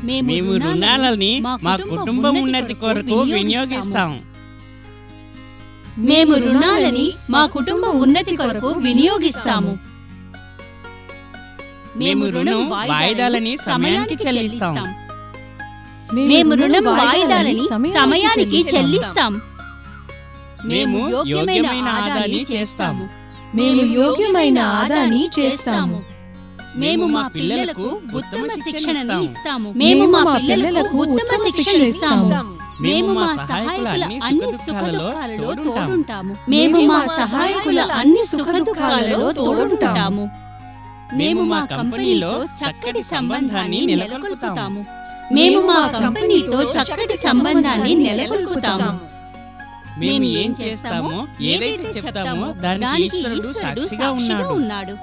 మేము రుణాలని మా కుటుంబం ఉన్నతి కొరకు వినియోగిస్తాం. మేము రుణాలని మా కుటుంబ ఉన్నతి కొరకు వినియోగిస్తాము. మేము రుణం వాయిదాలని సమయానికి చెల్లిస్తాం. మేము రుణం వాయిదాలని సమయానికి చెల్లిస్తాం. మేము యోగ్యమైన ఆదాని చేస్తాము. మేము యోగ్యమైన ఆదాని చేస్తాము. మేము మా పిల్లలకు ఉత్తమ శిక్షణని ఇస్తాము. మేము మా పిల్లలకు ఉత్తమ శిక్షణ ఇస్తాము. మేము మా సహాయకుల అన్ని సుఖదుఖాలలో తోడుంటాము. మేము మా సహాయకుల అన్ని సుఖదుఖాలలో తోడుంటాము. మేము మా కంపెనీలో చక్కటి సంబంధాన్ని నెలకొల్పుతాము. మేము మా కంపెనీతో చక్కటి సంబంధాన్ని నెలకొల్పుతాము. మేము ఏం చేస్తామో ఏదైతే చెప్తామో దానికి ఈశ్వరుడు సాక్షిగా ఉన్నాడు.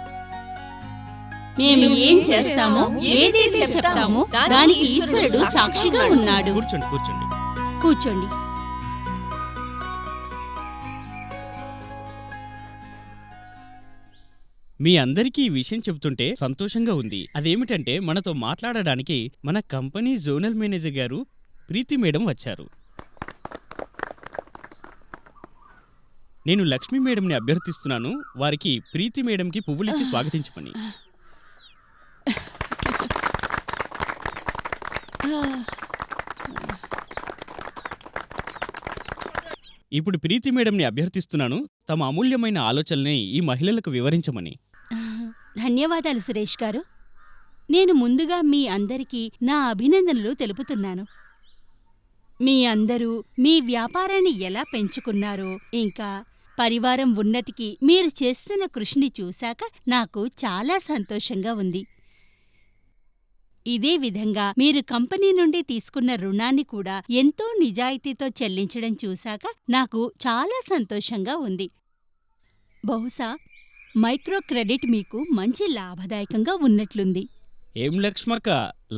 మేము ఏం చేస్తామో ఏదైతే చెప్తామో దానికి ఈశ్వరుడు సాక్షిగా ఉన్నాడు. కూర్చోండి కూర్చోండి కూర్చోండి. మీ అందరికీ ఈ విషయం చెబుతుంటే సంతోషంగా ఉంది. అదేమిటంటే మనతో మాట్లాడడానికి మన కంపెనీ జోనల్ మేనేజర్ గారు ప్రీతి మేడం వచ్చారు. నేను లక్ష్మీ మేడంని అభ్యర్థిస్తున్నాను వారికి ప్రీతి మేడంకి పువ్వులిచ్చి స్వాగతించమని. ఇప్పుడు ప్రీతి మేడంని అభ్యర్థిస్తున్నాను తమ అమూల్యమైన ఆలోచనల్ని ఈ మహిళలకు వివరించమని. ధన్యవాదాలు సురేష్ గారు. నేను ముందుగా మీ అందరికీ నా అభినందనలు తెలుపుతున్నాను. మీ అందరూ మీ వ్యాపారాన్ని ఎలా పెంచుకున్నారో ఇంకా పరివారం ఉన్నతికి మీరు చేస్తున్న కృషిని చూశాక నాకు చాలా సంతోషంగా ఉంది. ఇదే విధంగా మీరు కంపెనీ నుండి తీసుకున్న రుణాన్ని కూడా ఎంతో నిజాయితీతో చెల్లించడం చూశాక నాకు చాలా సంతోషంగా ఉంది. బహుశా మైక్రో క్రెడిట్ మీకు మంచి లాభదాయకంగా ఉన్నట్లుంది. ఏం లక్ష్మక్క,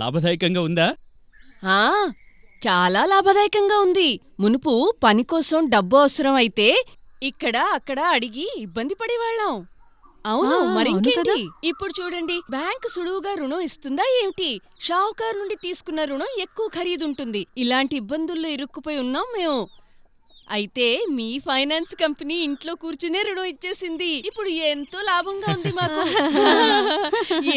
లాభదాయకంగా ఉందా? చాలా లాభదాయకంగా ఉంది. మునుపు పని కోసం డబ్బు అవసరం అయితే ఇక్కడ అక్కడ అడిగి ఇబ్బంది పడేవాళ్ళం. అవును, మరింకేంటి? ఇప్పుడు చూడండి, బ్యాంకు సులువుగా రుణం ఇస్తుందా ఏమిటి? షావుకారు నుండి తీసుకున్న రుణం ఎక్కువ ఖరీదుంటుంది. ఇలాంటి ఇబ్బందుల్లో ఇరుక్కుపోయి ఉన్నాం మేము. అయితే మీ ఫైనాన్స్ కంపెనీ ఇంట్లో కూర్చునే రుణం ఇచ్చేసింది. ఇప్పుడు ఎంతో లాభంగా ఉంది మాకు.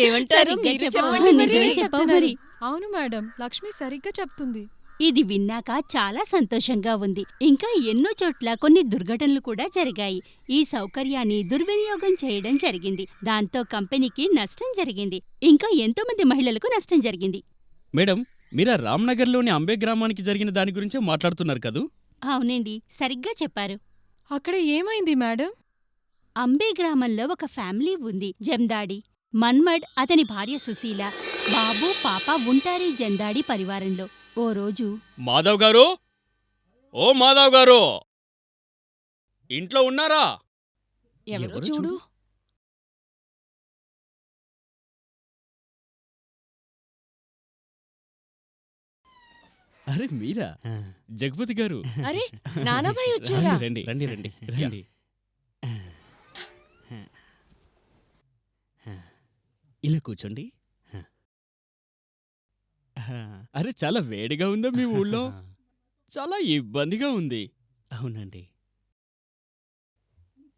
ఏమంటారు? మీరు చెప్పండి మరి. అవును మేడం, లక్ష్మి సరిగ్గా చెప్తుంది. ఇది విన్నాక చాలా సంతోషంగా ఉంది. ఇంకా ఎన్నో చోట్ల కొన్ని దుర్ఘటనలు కూడా జరిగాయి. ఈ సౌకర్యాన్ని దుర్వినియోగం చేయడం జరిగింది. దాంతో కంపెనీకి నష్టం జరిగింది. ఇంకా ఎంతోమంది మహిళలకు నష్టం జరిగింది. మేడం, మీరా రామ్నగర్లోని అంబే గ్రామానికి జరిగిన దాని గురించే మాట్లాడుతున్నారు కదూ? అవునండి, సరిగ్గా చెప్పారు. అక్కడ ఏమైంది మేడం? అంబే గ్రామంలో ఒక ఫ్యామిలీ ఉంది. జందాడి మన్మడ్, అతని భార్య సుశీల, బాబు పాప ఉంటారి జందాడి పరివారంలో. ఓ రోజు మాధవ్ గారు, ఓ మాధవ్ గారు, ఇంట్లో ఉన్నారా? ఎవరు చూడు. అరే మీరా? జగపతి గారు. అరే నానాబాయి వచ్చారా? రండి రండి రండి రండి. ఇలా కూర్చోండి. అరే చాలా వేడిగా ఉందా మీ ఊళ్ళో? చాలా ఇబ్బందిగా ఉంది. అవునండి.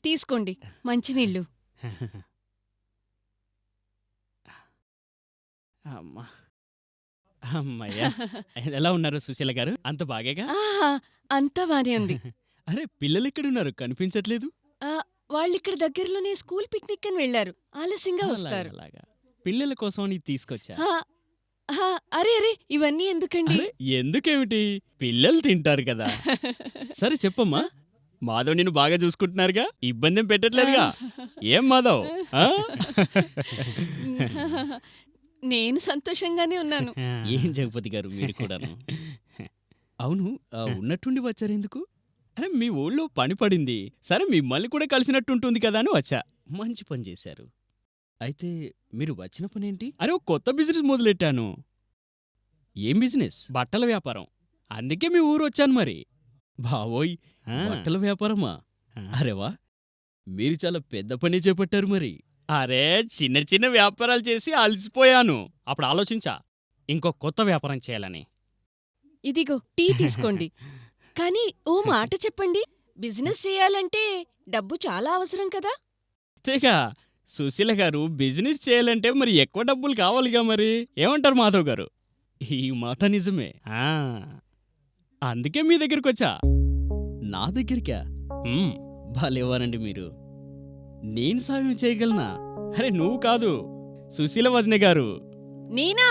తీసుకోండి మంచినీళ్ళు. అమ్మా, అమ్మయ్యా. ఎలా ఉన్నారు సుశీల గారు? అంత బాగేగా? అంతా బానే ఉంది. అరే పిల్లలెక్కడున్నారు? కనిపించట్లేదు. వాళ్ళిక్కడ దగ్గరలోనే స్కూల్ పిక్నిక్ అని వెళ్లారు. ఆలస్యంగా వస్తారు. పిల్లల కోసం నీ తీసుకొచ్చా. అరే అరే, ఇవన్నీ ఎందుకండి? ఎందుకేమిటి, పిల్లలు తింటారు కదా. సరే చెప్పమ్మా. మాధవ్ నిన్ను బాగా చూసుకుంటున్నారుగా, ఇబ్బంది పెట్టట్లేదుగా? ఏం మాధవ్? నేను సంతోషంగానే ఉన్నాను. ఏం జగపతి గారు మీరు కూడాను. అవును, ఉన్నట్టుండి వచ్చారెందుకు? అరే మీ ఊళ్ళో పని పడింది, సరే మిమ్మల్ని కూడా కలిసినట్టుంటుంది కదా అని వచ్చా. మంచి పని చేశారు. అయితే మీరు వచ్చిన పనేంటి? అరే ఒక కొత్త బిజినెస్ మొదలెట్టాను. ఏం బిజినెస్? బట్టల వ్యాపారం. అందుకే మీ ఊరు వచ్చాను మరి. బావోయ్, బట్టల వ్యాపారమా? అరేవా, మీరు చాలా పెద్ద పని చేపట్టారు మరి. అరే చిన్న చిన్న వ్యాపారాలు చేసి అలసిపోయాను. అప్పుడు ఆలోచించా, ఇంకో కొత్త వ్యాపారం చేయాలని. ఇదిగో టీ తీసుకోండి. కానీ ఓ మాట చెప్పండి, బిజినెస్ చేయాలంటే డబ్బు చాలా అవసరం కదా. అంతేగా సుశీల గారు, బిజినెస్ చేయాలంటే మరి ఎక్కువ డబ్బులు కావాలిగా మరి. ఏమంటారు మాధవ్ గారు? ఈ మాట నిజమే. అందుకే మీ దగ్గరికొచ్చా. నా దగ్గరికా? భలేవారండి మీరు. నేను సాయం చేయగలనా? అరే నువ్వు కాదు, సుశీల వదిన గారు. నేనా?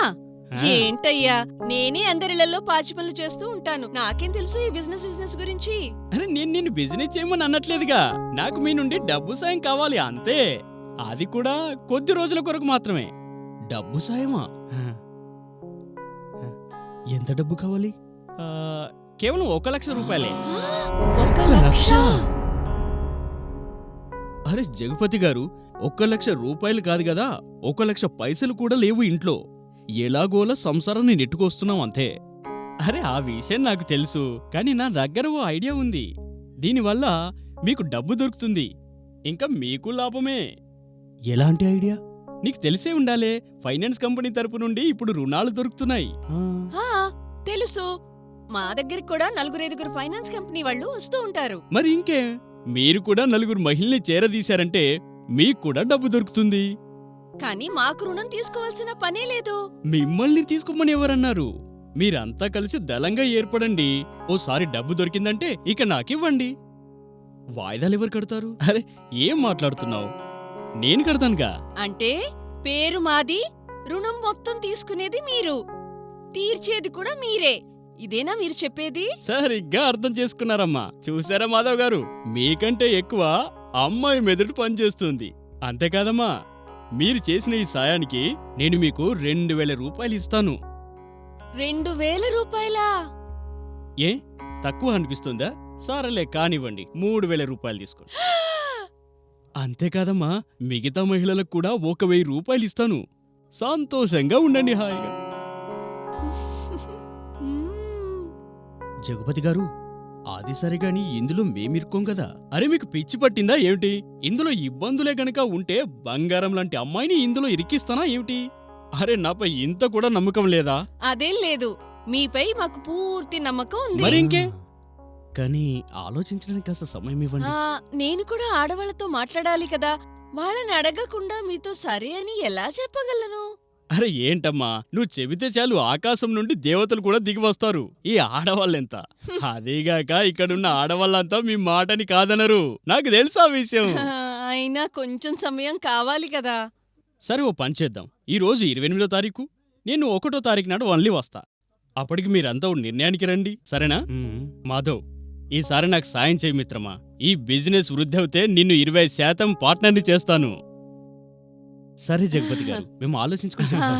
ఆ. ఏంటయ్యా, నేనే అందరిళ్లలో పాచి పనులు చేస్తూ ఉంటాను. నాకేం తెలుసు ఈ బిజినెస్ గురించి? అరే నేను నిన్ను బిజినెస్ చేయమని అనట్లేదుగా. నాకు మీ నుండి డబ్బు సాయం కావాలి అంతే. అది కూడా కొద్ది రోజుల కొరకు మాత్రమే. డబ్బు సాయమా? ఎంత డబ్బు కావాలి? కేవలం 1,00,000 రూపాయలే. 1,00,000? అరే జగపతి గారు, 1,00,000 రూపాయలు కాదు కదా, 1,00,000 పైసలు కూడా లేవు ఇంట్లో. ఎలాగోలా సంసారాన్ని నెట్టుకొస్తున్నాం అంతే. అరే ఆ విషయం నాకు తెలుసు, కానీ నా దగ్గర ఓ ఐడియా ఉంది. దీనివల్ల మీకు డబ్బు దొరుకుతుంది, ఇంకా మీకు లాభమే. ఎలాంటి ఐడియా? నీకు తెలిసే ఉండాలే, ఫైనాన్స్ కంపెనీ తరపు నుండి ఇప్పుడు రుణాలు దొరుకుతున్నాయి. ఆ, తెలుసు. మా దగ్గరికి కూడా 4-5 ఫైనాన్స్ కంపెనీ వాళ్ళు వస్తూ ఉంటారు. మరి ఇంకే, మీరు కూడా 4 మహిళల్ని చేరదీశారంటే మీకు కూడా డబ్బు దొరుకుతుంది. కానీ మాకు రుణం తీసుకోవాల్సిన పనే లేదు. మిమ్మల్ని తీసుకోమని ఎవరన్నారు? మీరంతా కలిసి దళంగా ఏర్పడండి. ఓసారి డబ్బు దొరికిందంటే ఇక నాకివ్వండి. వాయిదాలు ఎవరు కడతారు? అరే ఏం మాట్లాడుతున్నావు? నేను కడతానుగా. అంటే పేరు మాది, రుణం మొత్తం తీసుకునేది మీరు, తీర్చేది కూడా మీరే. ఇదేనా మీరు చెప్పేది? సరిగ్గా అర్థం చేసుకున్నారమ్మా. చూసారా మాధవ్ గారు, మీకంటే ఎక్కువ అమ్మాయి మెదడు పనిచేస్తుంది. అంతేకాదమ్మా, మీరు చేసిన ఈ సాయానికి నేను మీకు 2,000 రూపాయలు ఇస్తాను. 2,000 రూపాయలా? ఏ తక్కువ అనిపిస్తుందా? సరేలే కానివ్వండి, 3,000 రూపాయలు తీసుకోండి. అంతేకాదమ్మా, మిగతా మహిళలకు కూడా 1,000 రూపాయలు ఇస్తాను. సంతోషంగా ఉండండి హాయిగా. మ్మ్. జగపతి గారు, అది సరిగాని ఇందులో మేమిరుకోం కదా. అరే మీకు పిచ్చి పట్టిందా ఏమిటి? ఇందులో ఇబ్బందులే గనక ఉంటే బంగారం లాంటి అమ్మాయిని ఇందులో ఇరికిస్తానా ఏమిటి? అరే నాపై ఇంత కూడా నమ్మకం లేదా? అదేం లేదు, మీపై మాకు పూర్తి నమ్మకం ఉంది. మరింకే, కానీ ఆలోచించడానికి కాస్త సమయం ఇవ్వండి. ఆ, నేను కూడా ఆడవాళ్లతో మాట్లాడాలి కదా. వాళ్ళని అడగకుండా మీతో సరే అని ఎలా చెప్పగలను? అరే ఏంటమ్మా, నువ్వు చెబితే చాలు ఆకాశం నుండి దేవతలు కూడా దిగి వస్తారు. ఈ ఆడవాళ్ళెంత? అదేగాక ఇక్కడున్న ఆడవాళ్ళంతా మీ మాటని కాదనరు. నాకు తెలుసా విషయం. అయినా కొంచెం సమయం కావాలి కదా. సరే ఓ పని చేద్దాం. ఈ రోజు 28వ తారీఖు, నేను 1వ తారీఖు నాడు ఓన్లీ వస్తా. అప్పటికి మీరంతా ఓ నిర్ణయానికి రండి, సరేనా? మాధవ్, ఈసారి నాకు సాయం చేయి మిత్రమా. ఈ బిజినెస్ వృద్ధి అవుతే నిన్ను 20% పార్ట్నర్ని చేస్తాను. సరే జగపతి గారు, మేము ఆలోచించుకొని చెప్తాం.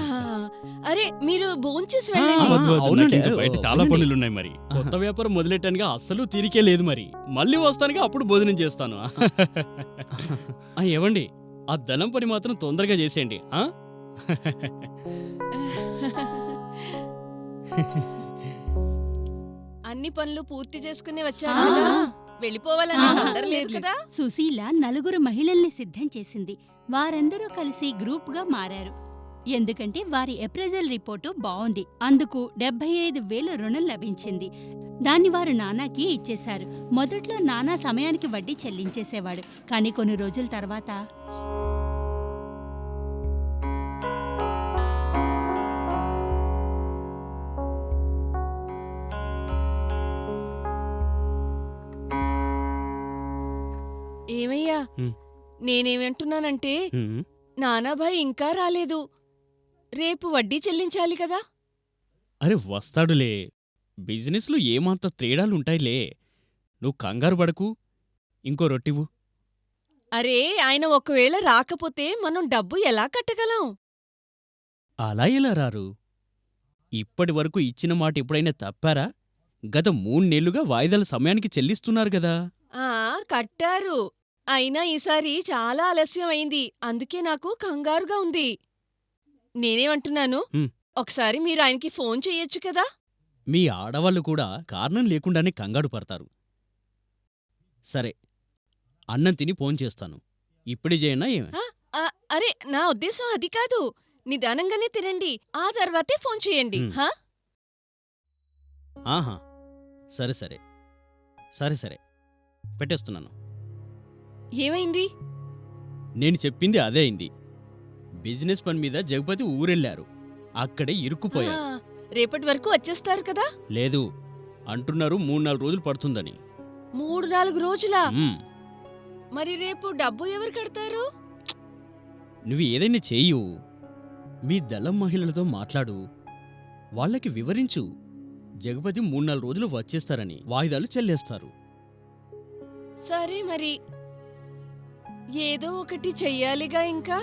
అరే మీరు భోంచేసి ఆ, వెళ్ళండి. వద్దు, వద్దు, అవునండి, నాకు ఇంకా బయట చాలా అవునండి. పనులున్నాయి మరి. కొత్త వ్యాపారం మొదలెట్టానుగా, అస్సలు తీరికే లేదు మరి. మళ్ళీ వస్తానుగా, అప్పుడు భోజనం చేస్తాను. ఏవండి, ఆ ధనం పని మాత్రం తొందరగా చేసేయండి. అన్ని పనులు పూర్తి చేసుకుని ఆ. వచ్చారా? వెళ్ళిపోవాలని ఆ. తొందర లేదు కదా. సుశీల 4 మహిళల్ని సిద్ధం చేసింది. వారందరూ కలిసి గ్రూప్గా మారారు. ఎందుకంటే వారి అప్రైజల్ రిపోర్టు బావుంది. అందుకు 75,000 రుణం లభించింది. దాన్ని వారు నానాకి ఇచ్చేశారు. మొదట్లో నానా సమయానికి వడ్డీ చెల్లించేసేవాడు. కానీ కొన్ని రోజుల తర్వాత ఏమయ్యా, హ్మ్. నేనేమంటున్నానంటే నానాభాయ్ ఇంకా రాలేదు. రేపు వడ్డీ చెల్లించాలి కదా. అరే వస్తాడులే, బిజినెస్లో ఏమాంత తేడాలుంటాయిలే. నువ్వు కంగారు పడకు. ఇంకో రొట్టివు. అరే ఆయన ఒకవేళ రాకపోతే మనం డబ్బు ఎలా కట్టగలం? అలా ఎలా రారు? ఇప్పటి వరకు ఇచ్చిన మాట ఎప్పుడైనా తప్పారా? గత 3 నెలలుగా వాయిదాల సమయానికి చెల్లిస్తున్నారు గదా. ఆ కట్టారు. అయినా ఈసారి చాలా ఆలస్యం అయింది. అందుకే నాకు కంగారుగా ఉంది. నేనేమంటున్నాను, హ్మ్. ఒకసారి మీరు ఆయనకి ఫోన్ చెయ్యొచ్చు కదా. మీ ఆడవాళ్ళు కూడా కారణం లేకుండానే కంగారు పడతారు. సరే, అన్నం తిని ఫోన్ చేస్తాను. ఇప్పుడే చేయనా ఏమి? అరే నా ఉద్దేశం అది కాదు. నిదానంగానే తినండి. ఆ తర్వాతే ఫోన్ చేయండి. మ్. హా? ఆహా సరే సరే సరే సరే పెట్టేస్తున్నాను. ఏమైంది? నేను చెప్పింది అదే అయింది. బిజినెస్ పని మీద జగపతి ఊరెళ్ళారు. అక్కడే ఇరుక్కుపోయారు. ఆ, రేపటి వరకు వచ్చేస్తారు కదా? లేదు అంటున్నారు 3-4 రోజులు పడుతుందని. 3-4 రోజులా? మ్మ్. మరి రేపు డబ్బు ఎవరు కడతారు? నువ్వు ఏదైనా చెయ్యు. మీ దళం మహిళలతో మాట్లాడు. వాళ్ళకి వివరించు. జగపతి 3-4 రోజులు వచ్చేస్తారని వాయిదాలు చెల్లేస్తారు. సరే మరి. ఏదో ఒకటి చెయ్యాలిగా ఇంకా.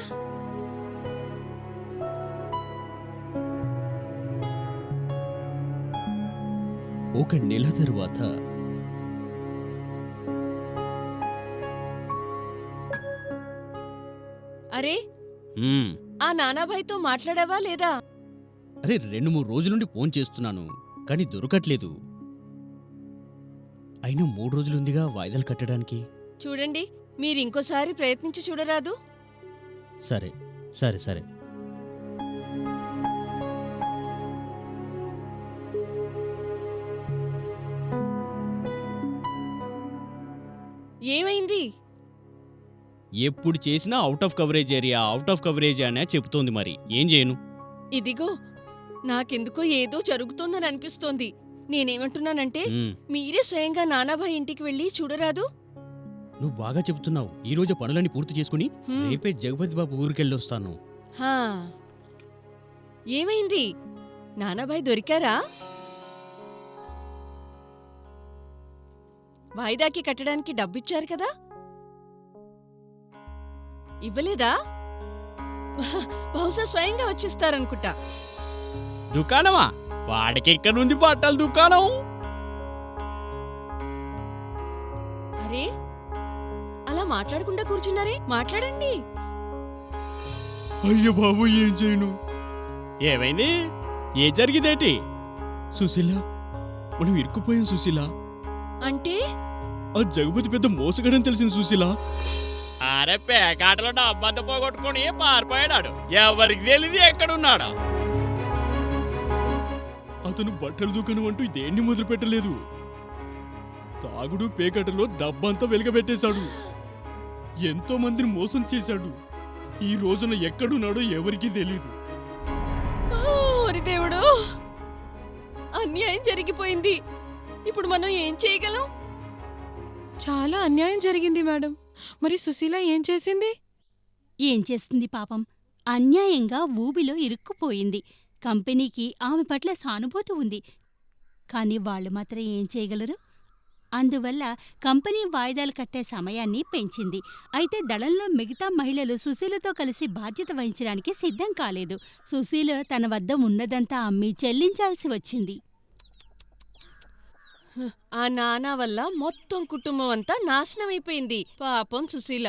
ఒక నెల తరువాత అరే, మ్మ్. ఆ నానాభాయ్తో మాట్లాడావా లేదా? అరే 2-3 రోజుల నుండి ఫోన్ చేస్తున్నాను కానీ దొరకట్లేదు. అయినా 3 రోజులుందిగా వాయిదాలు కట్టడానికి. చూడండి, మీరింకోసారి ప్రయత్నించి చూడరాదు? సరే సరే సరే. ఏమైంది? ఎప్పుడు చేసినా out of coverage area out of coverage అనే చెప్తోంది. మరి ఏం చేయను? ఇదిగో, నాకెందుకో ఏదో జరుగుతోందని అనిపిస్తోంది. నేనేమంటున్నానంటే, మ్మ్. మీరే స్వయంగా నానాభాయ్ ఇంటికి వెళ్ళి చూడరాదు? నువ్వు బాగా చెబుతున్నావు. ఈ రోజు పనులన్నీ పూర్తి చేసుకుని హ్మ్. రేపే జగపతి బాబు ఊరికెళ్ళొస్తాను. హా. ఏమైంది? నానాభాయ్ దొరికారా? వాయిదాకి కట్టడానికి డబ్బిచ్చారు కదా? ఇవ్వలేదా? బహుశా స్వయంగా వచ్చేస్తారనుకుంటా. దుకాణమా? వాడికెక్కడుంది బట్టల దుకాణం? అరే, అలా మాట్లాడకుండా కూర్చున్నారే, మాట్లాడండి. అయ్యో బాబు ఏం చేయను? ఏమైంది? ఏ జరిగిందేటి? సుశీల, మనం ఇరుక్కుపోయాం సుశీల. అంటే ఆ జగపతి పెద్ద మోసగడని తెలిసింది సుశీల. అరే పేకాటలో డబ్బంతా పోగొట్టుకుని పారిపోయాడు. ఎవరికి తెలియదు ఎక్కడున్నాడా. అతను బట్టల దుకాణం అంటూ దేన్ని మొదలు పెట్టలేదు. తాగుడు పేకాటలో డబ్బంతా వెలుగబెట్టేశాడు. ఎంతో మందిని మోసం చేశాడు. ఈ రోజున ఎక్కడున్నాడో ఎవరికీ తెలీదు. ఓరి దేవుడు, అన్యాయం జరిగిపోయింది. ఇప్పుడు మనం ఏం చేయగలం? చాలా అన్యాయం జరిగింది మేడం. మరి సుశీల ఏం చేసింది? ఏం చేస్తుంది పాపం? అన్యాయంగా ఊబిలో ఇరుక్కుపోయింది. కంపెనీకి ఆమె పట్ల సానుభూతి ఉంది. కాని వాళ్ళు మాత్రం ఏం చేయగలరు? అందువల్ల కంపెనీ వాయిదాలు కట్టే సమయాన్ని పెంచింది. అయితే దళంలో మిగతా మహిళలు సుశీలతో కలిసి బాధ్యత వహించడానికి సిద్ధం కాలేదు. సుశీల తన వద్ద ఉన్నదంతా అమ్మి చెల్లించాల్సి వచ్చింది. ఆ నానా వల్ల మొత్తం కుటుంబం అంతా నాశనమైపోయింది. పాపం సుశీల.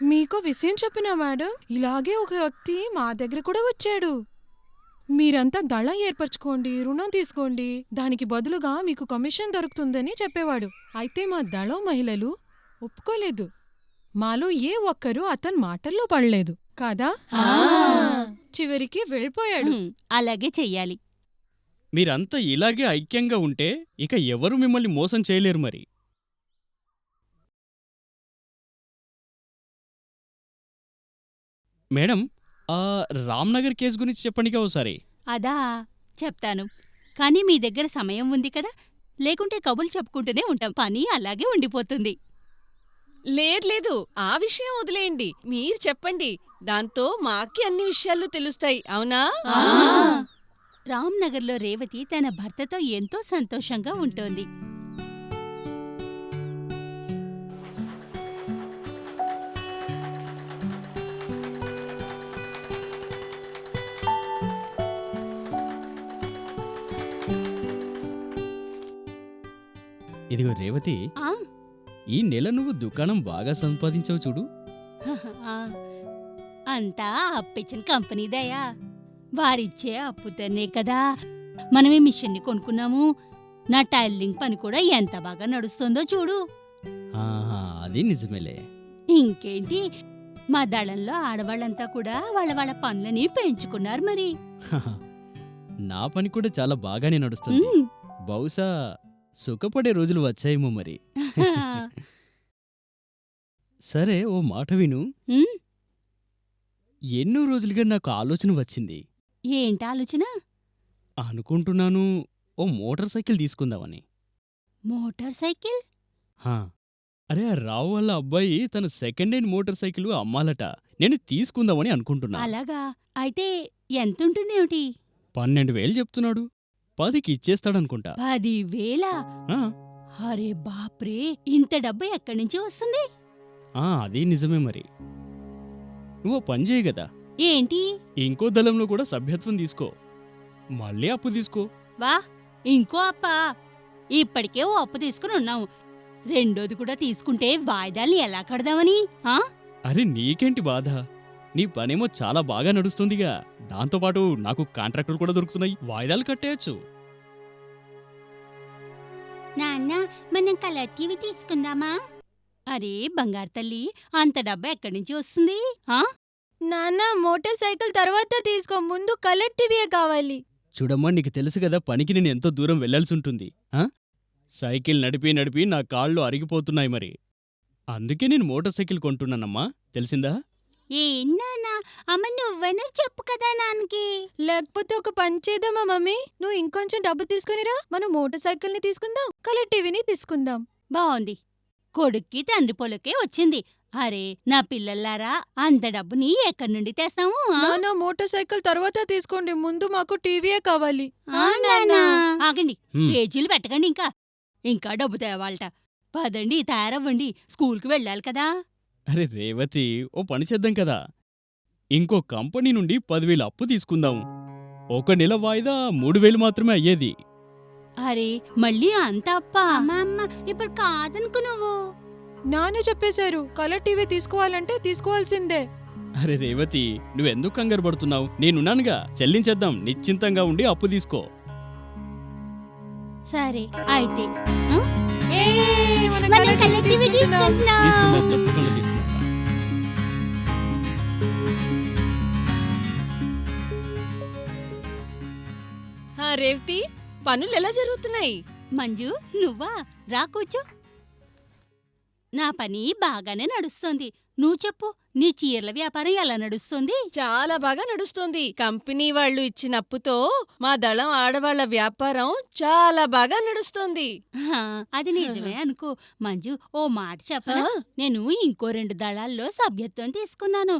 మీకో విషయం చెప్పినా మేడం, ఇలాగే ఒక వ్యక్తి మా దగ్గర కూడా వచ్చాడు. మీరంతా దళం ఏర్పరచుకోండి, రుణం తీసుకోండి, దానికి బదులుగా మీకు కమిషన్ దొరుకుతుందని చెప్పేవాడు. అయితే మా దళం మహిళలు ఒప్పుకోలేదు. మాలో ఏ ఒక్కరూ అతని మాటల్లో పడలేదు కాదా? చివరికి వెళ్ళిపోయాడు. అలాగే చెయ్యాలి. మీరంతా ఇలాగే ఐక్యంగా ఉంటే ఇక ఎవరు మిమ్మల్ని మోసం చేయలేరు. మరి మేడం, ఆ రామ్నగర్ కేసు గురించి చెప్పండిగా ఒకసారి. అదా చెప్తాను. కాని మీ దగ్గర సమయం ఉంది కదా, లేకుంటే కబుర్లు చెప్పుకుంటూనే ఉంటాం. పని అలాగే ఉండిపోతుంది. లేదు, ఆ విషయం వదిలేయండి. మీరు చెప్పండి. దాంతో మాకి అన్ని విషయాలు తెలుస్తాయి. అవునా? రామ్నగర్లో రేవతి తన భర్తతో ఎంతో సంతోషంగా ఉంటోంది. ఇదిగో రేవతి, ఆ ఈ నెల నువ్వు దుకాణం బాగా సంపాదించావు చూడు. ఆ, అంతా అప్పిచ్చిన కంపెనీదయా. వారిచ్చే అప్పుతోనే కదా మనమే మిషన్ని కొనుక్కున్నాము. నా టైలరింగ్ పని కూడా ఎంత బాగా నడుస్తుందో చూడు. ఆహా, అది నిజమేలే. ఇంకేంటి, మా దళంలో ఆడవాళ్ళంతా కూడా వాళ్ళ వాళ్ళ పనులని పెంచుకున్నారు మరి. నా పని కూడా చాలా బాగానే నడుస్తుంది. ఉమ్. బహుశా సుఖపడే రోజులు వచ్చాయేమో మరి. సరే ఓ మాట విను. ఉమ్, ఎన్నో రోజులుగా నాకు ఆలోచన వచ్చింది. ఏంటి ఆలోచన? అనుకుంటున్నాను ఓ మోటార్ సైకిల్ తీసుకుందామని. Motor cycle? హా, అరే ఆ రావు వాళ్ళ అబ్బాయి తన సెకండ్ హ్యాండ్ మోటార్ సైకిల్ అమ్మాలట. నేను తీసుకుందామని అనుకుంటున్నా. అలాగా? అయితే ఎంతుంటుందేమిటి? 12,000 చెప్తున్నాడు. 10కి ఇచ్చేస్తాడనుకుంటా. 10,000? ఆ, అరే బాప్రే, ఇంత డబ్బు ఎక్కడి నుంచి వస్తుంది? అది నిజమే మరి. నువ్వు పని చేయి గదా, ఏంటి? ఇంకో దళంలో కూడా సభ్యత్వం తీసుకో. మళ్ళీ అప్పు తీసుకో. వా, ఇంకో అప్ప? ఇప్పటికే ఓ అప్పు తీసుకుని ఉన్నాము. రెండోది కూడా తీసుకుంటే వాయిదాల్ని ఎలా కడదామని? ఆ? అరే నీకేంటి బాధ? నీ పనేమో చాలా బాగా నడుస్తుందిగా. దాంతోపాటు నాకు కాంట్రాక్టులు కూడా దొరుకుతున్నాయి. వాయిదాలు కట్టేయచ్చు. నాన్న, మనం కలర్ టీవీ తీసుకుందామా? అరే బంగారు తల్లి, అంత డబ్బు ఎక్కడి నుంచి వస్తుంది? ఆ? నాన్న, మోటార్ సైకిల్ తర్వాత తీసుకో, ముందు కలర్ టీవీయే కావాలి. చూడమ్మా, నీకు తెలుసు కదా పనికి నేను ఎంతో దూరం వెళ్లాల్సి ఉంటుంది. సైకిల్ నడిపి నడిపి నా కాళ్ళు అరిగిపోతున్నాయి మరి. అందుకే నేను మోటార్ సైకిల్ కొంటున్నానమ్మా, తెలిసిందా? ఏం నాన్న, అమ్మ నువ్వైనా చెప్పు కదా నాన్నకి. లేకపోతే ఒక పని చేద్దామా మమ్మీ, నువ్వు ఇంకొంచెం డబ్బు తీసుకునిరా, మనం మోటార్ సైకిల్ని తీసుకుందాం, కలర్ టీవీని తీసుకుందాం. బావుంది. కొడుక్కి తండ్రి పొలకే వచ్చింది. అరే నా పిల్లల్లారా, అంత డబ్బుని ఎక్కడి నుండి తెస్తాము? నాన్న, మోటార్ సైకిల్ తర్వాత తీసుకోండి, ముందు మాకు టీవీయే కావాలి. ఆగండి, హ్మ్. పేజీలు పెట్టకండి. ఇంకా డబ్బు తేవాలట. పదండి, తయారవ్వండి, స్కూల్కి వెళ్ళాలి కదా. అరే రేవతి, ఓ పని చేద్దాం కదా. ఇంకో కంపెనీ నుండి 10,000 అప్పు తీసుకుందాం. ఒక నెల వాయిదా 3,000 మాత్రమే అయ్యేది. అరే మళ్ళీ అంత అప్ప? అమ్మ, ఇప్పుడు కాదనుకు నువ్వు. నాన్న చెప్పేశారు, కలర్ టీవీ తీసుకోవాలంటే తీసుకోవాల్సిందే. అరే రేవతి, నువ్వెందుకు కంగారు పడుతున్నావు? నేనున్నానుగా, చెల్లించేద్దాం. నిశ్చింతంగా ఉండి అప్పు తీసుకో. సరే అయితే మనం మనం కలర్ కలర్ టీవీ టీవీ తీసుకుంటున్నాం. తీసుకుందాం, తప్పకుండా తీసుకుందాం. రేవతి, పనులు ఎలా జరుగుతున్నాయి? మంజు, నువ్వా? రా కూర్చో. నా పని బాగానే నడుస్తోంది. నువ్వు చెప్పు, నీ చీరల వ్యాపారం ఎలా నడుస్తుంది? చాలా బాగా నడుస్తోంది. కంపెనీ వాళ్ళు ఇచ్చిన అప్పుతో మా దళం ఆడవాళ్ల వ్యాపారం చాలా బాగా నడుస్తోంది. హా, అది నిజమే అనుకో. మంజు, ఓ మాట చెప్పనా? ఆ? నేను ఇంకో 2 దళాల్లో సభ్యత్వం తీసుకున్నాను.